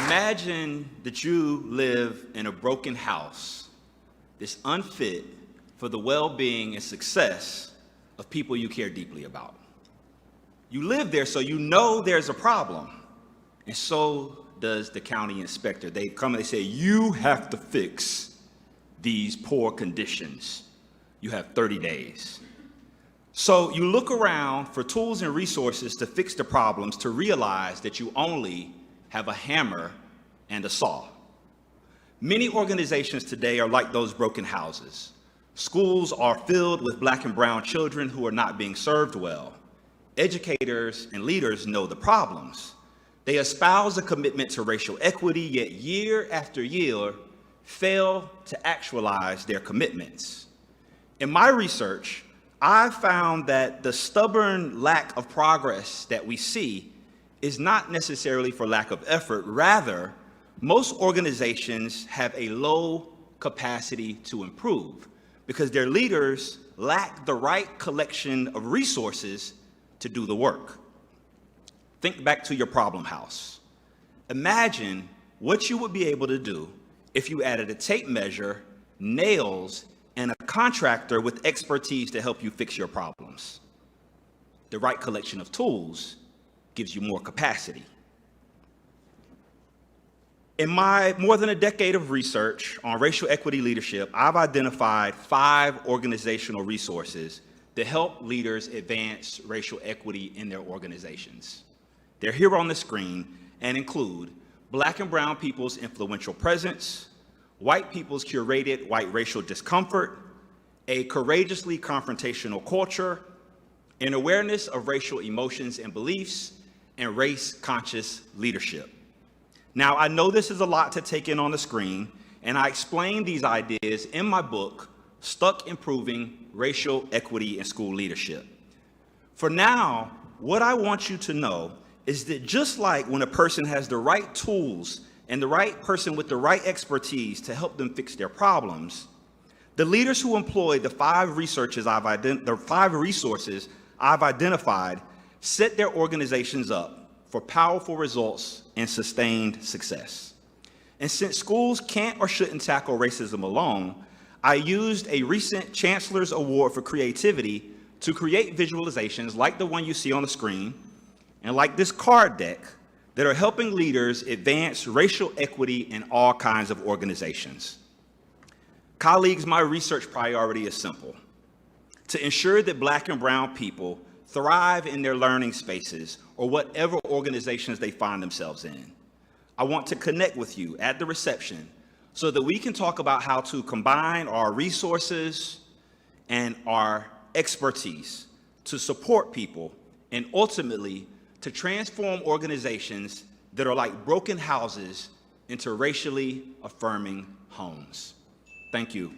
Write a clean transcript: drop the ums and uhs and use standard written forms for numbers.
Imagine that you live in a broken house that's unfit for the well-being and success of people you care deeply about. You live there, so you know there's a problem, and so does the county inspector. They come and they say, you have to fix these poor conditions. You have 30 days. So you look around for tools and resources to fix the problems to realize that you only have a hammer and a saw. Many organizations today are like those broken houses. Schools are filled with Black and brown children who are not being served well. Educators and leaders know the problems. They espouse a commitment to racial equity, yet year after year fail to actualize their commitments. In my research, I found that the stubborn lack of progress that we see is not necessarily for lack of effort. Rather, most organizations have a low capacity to improve because their leaders lack the right collection of resources to do the work. Think back to your problem house. Imagine what you would be able to do if you added a tape measure, nails, and a contractor with expertise to help you fix your problems. The right collection of tools gives you more capacity. In my more than a decade of research on racial equity leadership, I've identified 5 organizational resources to help leaders advance racial equity in their organizations. They're here on the screen and include Black and brown people's influential presence, white people's curated white racial discomfort, a courageously confrontational culture, an awareness of racial emotions and beliefs, and race-conscious leadership. Now, I know this is a lot to take in on the screen, and I explain these ideas in my book, Stuck Improving Racial Equity in School Leadership. For now, what I want you to know is that just like when a person has the right tools and the right person with the right expertise to help them fix their problems, the leaders who employ the 5 resources I've identified set their organizations up for powerful results and sustained success. And since schools can't or shouldn't tackle racism alone, I used a recent Chancellor's Award for Creativity to create visualizations like the one you see on the screen and like this card deck that are helping leaders advance racial equity in all kinds of organizations. Colleagues, my research priority is simple: to ensure that Black and brown people thrive in their learning spaces or whatever organizations they find themselves in. I want to connect with you at the reception so that we can talk about how to combine our resources and our expertise to support people and ultimately to transform organizations that are like broken houses into racially affirming homes. Thank you.